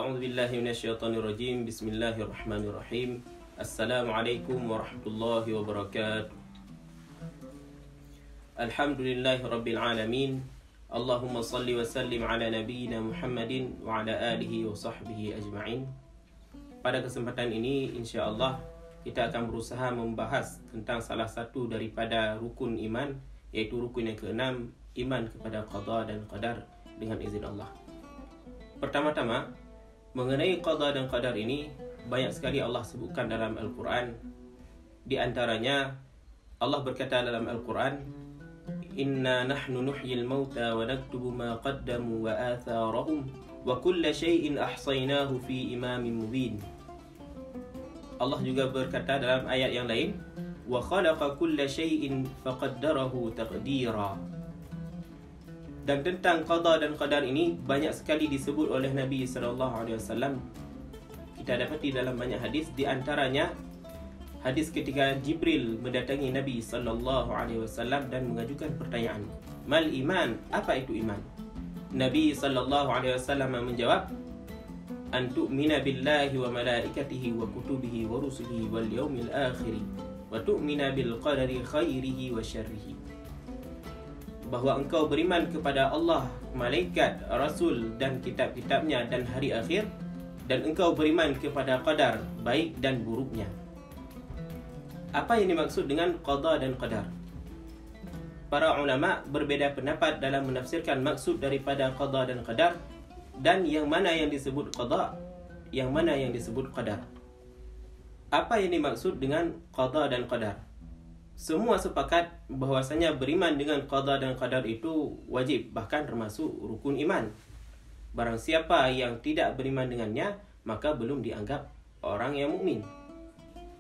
A'udzu billahi minasyaitonir rajim. Bismillahirrahmanirrahim. Assalamualaikum warahmatullahi wabarakatuh. Alhamdulillahirabbil alamin. Allahumma salli wa sallim ala nabiyyina Muhammadin wa ala alihi wa sahbihi ajma'in. Pada kesempatan ini insya-Allah kita akan berusaha membahas tentang salah satu daripada rukun iman, iaitu rukun yang keenam, iman kepada qada dan qadar dengan izin Allah. Pertama-tama, mengenai qada dan qadar ini banyak sekali Allah sebutkan dalam Al-Quran. Di antaranya Allah berkata dalam Al-Quran, Inna nahnu nuhyil mauta wa naktubu ma qaddamu wa atharahum wa kulla syai'in ahsaynahu fi imamin mubin. Allah juga berkata dalam ayat yang lain, wa khalaqa kulla syai'in faqaddarahu taqdira. Dan tentang qada dan qadar ini banyak sekali disebut oleh Nabi SAW. Kita dapati dalam banyak hadis, di antaranya hadis ketika Jibril mendatangi Nabi SAW dan mengajukan pertanyaan, mal iman, apa itu iman? Nabi SAW menjawab, an tu'mina billahi wa malaikatihi wa kutubihi wa rusulihi wal yaumil akhir wa tu'mina bil qadari khairihi wa syarrihi. Bahawa engkau beriman kepada Allah, malaikat, rasul dan kitab-kitabnya dan hari akhir, dan engkau beriman kepada qadar, baik dan buruknya. Apa yang dimaksud dengan qada dan qadar? Para ulama berbeza pendapat dalam menafsirkan maksud daripada qada dan qadar, dan yang mana yang disebut qada, yang mana yang disebut qadar. Apa yang dimaksud dengan qada dan qadar? Semua sepakat bahwasanya beriman dengan qada dan qadar itu wajib, bahkan termasuk rukun iman. Barang siapa yang tidak beriman dengannya, maka belum dianggap orang yang mukmin.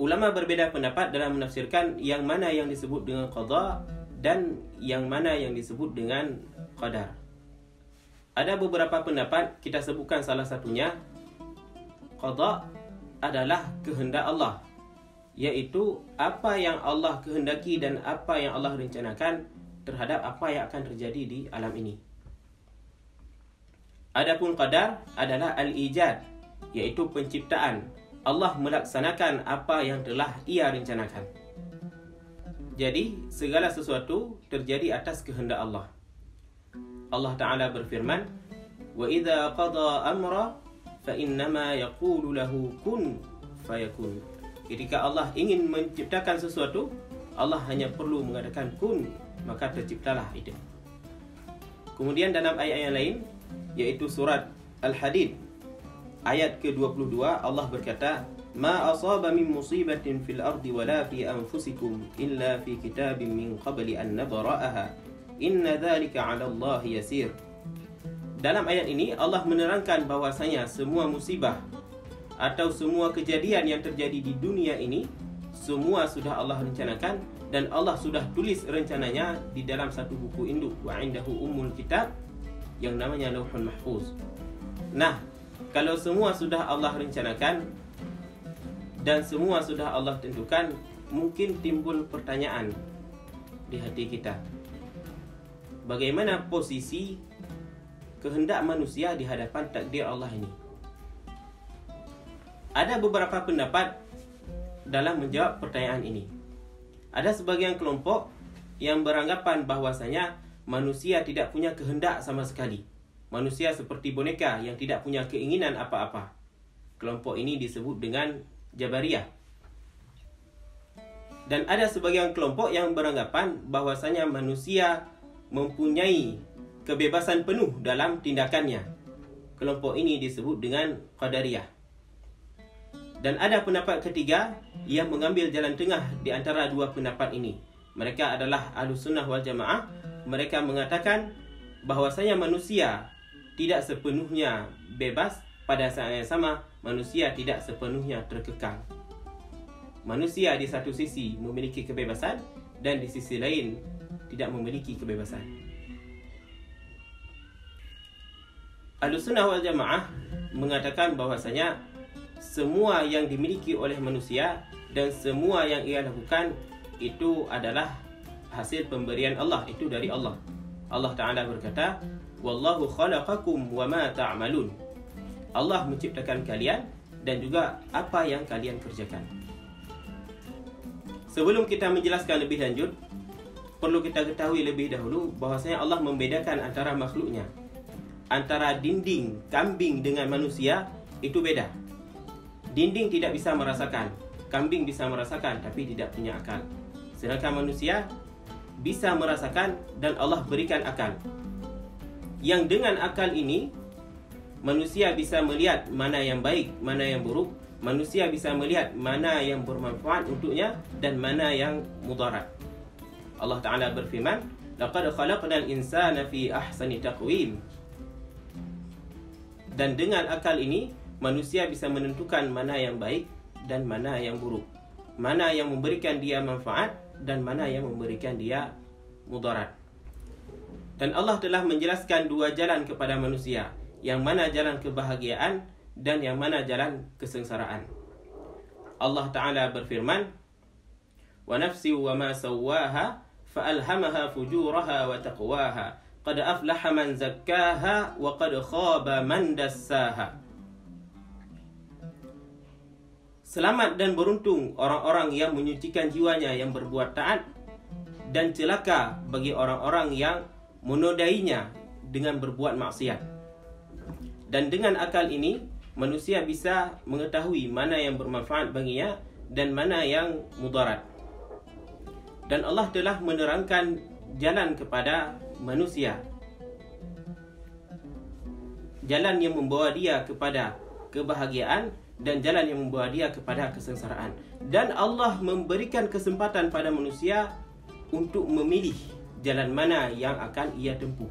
Ulama berbeza pendapat dalam menafsirkan yang mana yang disebut dengan qada dan yang mana yang disebut dengan qadar. Ada beberapa pendapat, kita sebutkan salah satunya. Qada adalah kehendak Allah, iaitu apa yang Allah kehendaki dan apa yang Allah rencanakan terhadap apa yang akan terjadi di alam ini. Adapun qadar adalah al-ijad, iaitu penciptaan. Allah melaksanakan apa yang telah Ia rencanakan. Jadi segala sesuatu terjadi atas kehendak Allah. Allah Ta'ala berfirman, wa idza qada amra fa innama yaqulu lahu kun fayakun. Ketika Allah ingin menciptakan sesuatu, Allah hanya perlu mengatakan kun, maka terciptalah itu. Kemudian dalam ayat yang lain, yaitu surat Al-Hadid ayat ke-22, Allah berkata, ma asaba min musibatin fil ardi wala fi anfusikum illa fi kitabin min qabli an nabra'aha inna dhalika 'ala Allah yasir. Dalam ayat ini Allah menerangkan bahwasanya semua musibah atau semua kejadian yang terjadi di dunia ini, semua sudah Allah rencanakan dan Allah sudah tulis rencananya di dalam satu buku induk, wa indahu ummul kitab, yang namanya Lauhul Mahfuz. Nah, kalau semua sudah Allah rencanakan dan semua sudah Allah tentukan, mungkin timbul pertanyaan di hati kita, bagaimana posisi kehendak manusia di hadapan takdir Allah ini? Ada beberapa pendapat dalam menjawab pertanyaan ini. Ada sebagian kelompok yang beranggapan bahwasanya manusia tidak punya kehendak sama sekali. Manusia seperti boneka yang tidak punya keinginan apa-apa. Kelompok ini disebut dengan Jabariyah. Dan ada sebagian kelompok yang beranggapan bahwasanya manusia mempunyai kebebasan penuh dalam tindakannya. Kelompok ini disebut dengan Qadariyah. Dan ada pendapat ketiga yang mengambil jalan tengah di antara dua pendapat ini. Mereka adalah Ahlussunnah wal Jamaah. Mereka mengatakan bahwasanya manusia tidak sepenuhnya bebas, pada saat yang sama manusia tidak sepenuhnya terkekang. Manusia di satu sisi memiliki kebebasan dan di sisi lain tidak memiliki kebebasan. Ahlussunnah wal Jamaah mengatakan bahwasanya semua yang dimiliki oleh manusia dan semua yang ia lakukan itu adalah hasil pemberian Allah, itu dari Allah. Allah Ta'ala berkata, wallahu khalaqakum wa ma ta'malun. Allah menciptakan kalian dan juga apa yang kalian kerjakan. Sebelum kita menjelaskan lebih lanjut, perlu kita ketahui lebih dahulu bahwasanya Allah membedakan antara makhluknya. Antara dinding, kambing dengan manusia itu beda. Dinding tidak bisa merasakan, kambing bisa merasakan tapi tidak punya akal. Sedangkan manusia bisa merasakan dan Allah berikan akal. Yang dengan akal ini, manusia bisa melihat mana yang baik, mana yang buruk. Manusia bisa melihat mana yang bermanfaat untuknya dan mana yang mudarat. Allah Ta'ala berfirman, "Laqad khalaqnal insana fi ahsani taqwim." Dan dengan akal ini, manusia bisa menentukan mana yang baik dan mana yang buruk. Mana yang memberikan dia manfaat dan mana yang memberikan dia mudarat. Dan Allah telah menjelaskan dua jalan kepada manusia, yang mana jalan kebahagiaan dan yang mana jalan kesengsaraan. Allah Ta'ala berfirman, "Wa nafsi wa ma sawwaha fa'alhamaha fujuraha wa taqwaha qad aflaha man zakkaha wa qad khaba man dassaha." Selamat dan beruntung orang-orang yang menyucikan jiwanya yang berbuat taat, dan celaka bagi orang-orang yang menodainya dengan berbuat maksiat. Dan dengan akal ini, manusia bisa mengetahui mana yang bermanfaat baginya dan mana yang mudarat. Dan Allah telah menerangkan jalan kepada manusia, jalan yang membawa dia kepada kebahagiaan dan jalan yang membawa dia kepada kesengsaraan. Dan Allah memberikan kesempatan pada manusia untuk memilih jalan mana yang akan ia tempuh,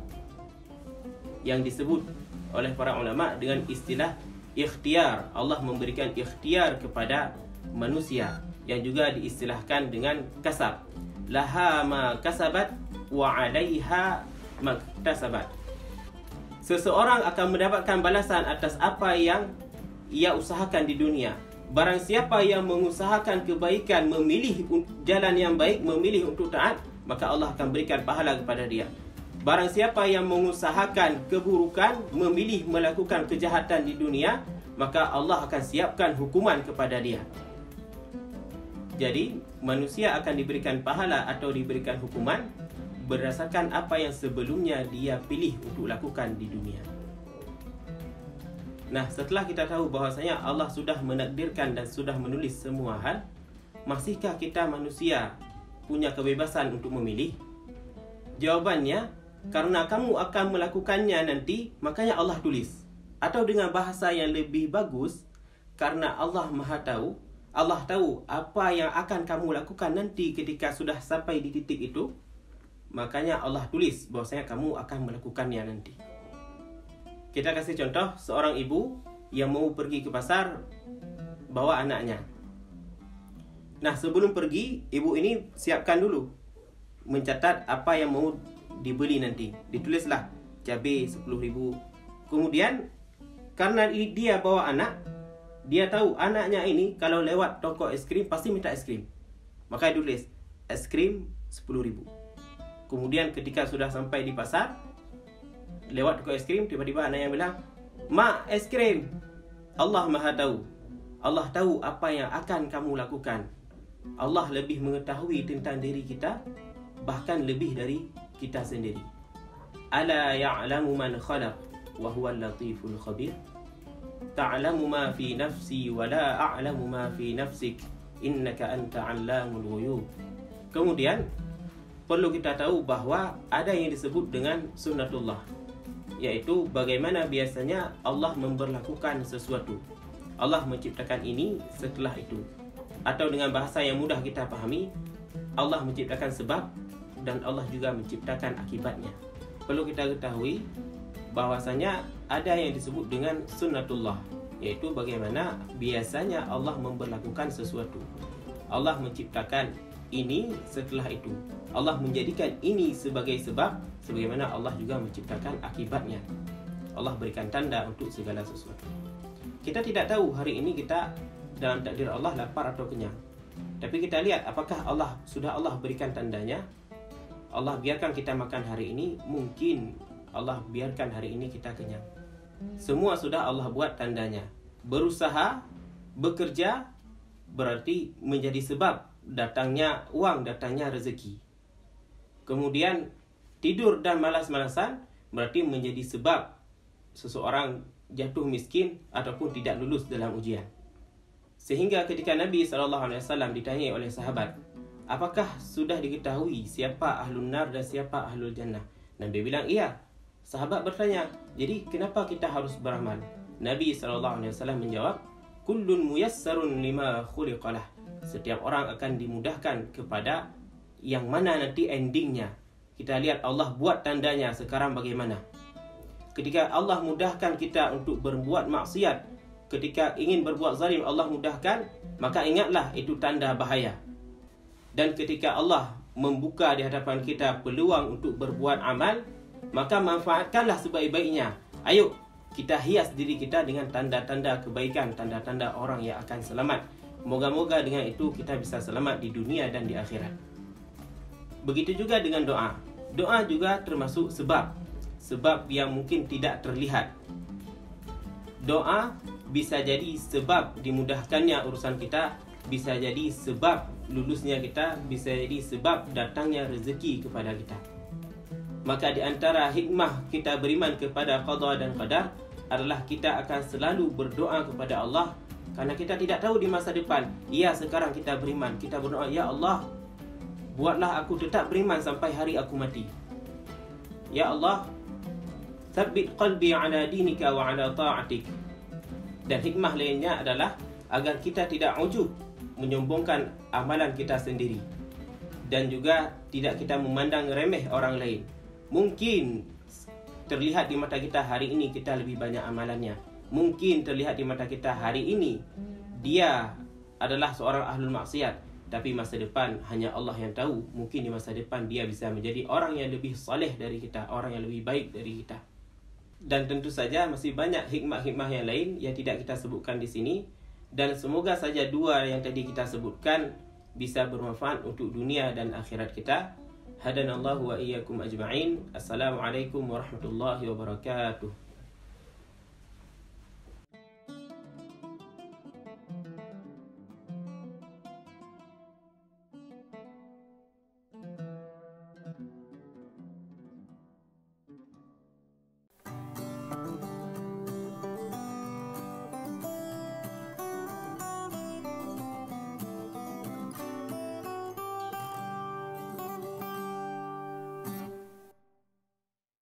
yang disebut oleh para ulama dengan istilah ikhtiar. Allah memberikan ikhtiar kepada manusia, yang juga diistilahkan dengan kasab. Laha ma kasabat wa 'alaiha ma iktasabat. Seseorang akan mendapatkan balasan atas apa yang ia usahakan di dunia. Barang siapa yang mengusahakan kebaikan, memilih jalan yang baik, memilih untuk taat, maka Allah akan berikan pahala kepada dia. Barang siapa yang mengusahakan keburukan, memilih melakukan kejahatan di dunia, maka Allah akan siapkan hukuman kepada dia. Jadi, manusia akan diberikan pahala atau diberikan hukuman berdasarkan apa yang sebelumnya dia pilih untuk lakukan di dunia. Nah, setelah kita tahu bahwasanya Allah sudah menakdirkan dan sudah menulis semua hal, masihkah kita manusia punya kebebasan untuk memilih? Jawabannya, karena kamu akan melakukannya nanti, makanya Allah tulis. Atau dengan bahasa yang lebih bagus, karena Allah Maha Tahu, Allah tahu apa yang akan kamu lakukan nanti ketika sudah sampai di titik itu, makanya Allah tulis bahwasanya kamu akan melakukannya nanti. Kita kasih contoh seorang ibu yang mau pergi ke pasar bawa anaknya. Nah, sebelum pergi, ibu ini siapkan dulu, mencatat apa yang mau dibeli nanti. Ditulislah cabai 10.000. Kemudian karena dia bawa anak, dia tahu anaknya ini kalau lewat toko es krim pasti minta es krim. Maka dia tulis es krim 10.000. Kemudian ketika sudah sampai di pasar, lewat toko es krim, tiba-tiba anak yang bilang, "Mak, es krim." Allah Maha Tahu. Allah tahu apa yang akan kamu lakukan. Allah lebih mengetahui tentang diri kita, bahkan lebih dari kita sendiri. Ala ya'lamu man khalaq wa huwal latiful khabir. Ta'lamu ma fi nafsi wa la a'lamu ma fi nafsik. Innaka anta 'allamul ghuyub. Kemudian perlu kita tahu bahawa ada yang disebut dengan sunnatullah, yaitu bagaimana biasanya Allah memberlakukan sesuatu. Allah menciptakan ini, setelah itu. Atau dengan bahasa yang mudah kita pahami, Allah menciptakan sebab dan Allah juga menciptakan akibatnya. Perlu kita ketahui bahwasanya ada yang disebut dengan sunnatullah, yaitu bagaimana biasanya Allah memberlakukan sesuatu. Allah menciptakan ini, setelah itu Allah menjadikan ini sebagai sebab, sebagaimana Allah juga menciptakan akibatnya. Allah berikan tanda untuk segala sesuatu. Kita tidak tahu hari ini kita dalam takdir Allah lapar atau kenyang, tapi kita lihat apakah Allah sudah Allah berikan tandanya. Allah biarkan kita makan hari ini, mungkin Allah biarkan hari ini kita kenyang. Semua sudah Allah buat tandanya. Berusaha, bekerja, berarti menjadi sebab datangnya uang, datangnya rezeki. Kemudian tidur dan malas-malasan berarti menjadi sebab seseorang jatuh miskin ataupun tidak lulus dalam ujian. Sehingga ketika Nabi SAW ditanya oleh sahabat, apakah sudah diketahui siapa ahlun nar dan siapa ahlul jannah? Nabi bilang iya. Sahabat bertanya, jadi kenapa kita harus beramal? Nabi SAW menjawab, kullun muyassarun lima khuliqalah. Setiap orang akan dimudahkan kepada yang mana nanti endingnya. Kita lihat Allah buat tandanya sekarang bagaimana. Ketika Allah mudahkan kita untuk berbuat maksiat, ketika ingin berbuat zalim Allah mudahkan, maka ingatlah itu tanda bahaya. Dan ketika Allah membuka di hadapan kita peluang untuk berbuat amal, maka manfaatkanlah sebaik-baiknya. Ayo kita hias diri kita dengan tanda-tanda kebaikan, tanda-tanda orang yang akan selamat. Moga-moga dengan itu kita bisa selamat di dunia dan di akhirat. Begitu juga dengan doa. Doa juga termasuk sebab yang mungkin tidak terlihat. Doa bisa jadi sebab dimudahkannya urusan kita, bisa jadi sebab lulusnya kita, bisa jadi sebab datangnya rezeki kepada kita. Maka di antara hikmah kita beriman kepada qada dan qadar adalah kita akan selalu berdoa kepada Allah, karena kita tidak tahu di masa depan. Ya, sekarang kita beriman, kita berdoa, ya Allah, buatlah aku tetap beriman sampai hari aku mati. Ya Allah, tsabbit qalbi ala dinika wa ala ta'atik. Dan hikmah lainnya adalah agar kita tidak ujub menyombongkan amalan kita sendiri, dan juga tidak kita memandang remeh orang lain. Mungkin terlihat di mata kita hari ini kita lebih banyak amalannya. Mungkin terlihat di mata kita hari ini dia adalah seorang ahlul maksiat, tapi masa depan hanya Allah yang tahu. Mungkin di masa depan dia bisa menjadi orang yang lebih saleh dari kita, orang yang lebih baik dari kita. Dan tentu saja masih banyak hikmah-hikmah yang lain yang tidak kita sebutkan di sini. Dan semoga saja dua yang tadi kita sebutkan bisa bermanfaat untuk dunia dan akhirat kita. Hadanallahu wa iyyakum ajma'in. Assalamualaikum warahmatullahi wabarakatuh.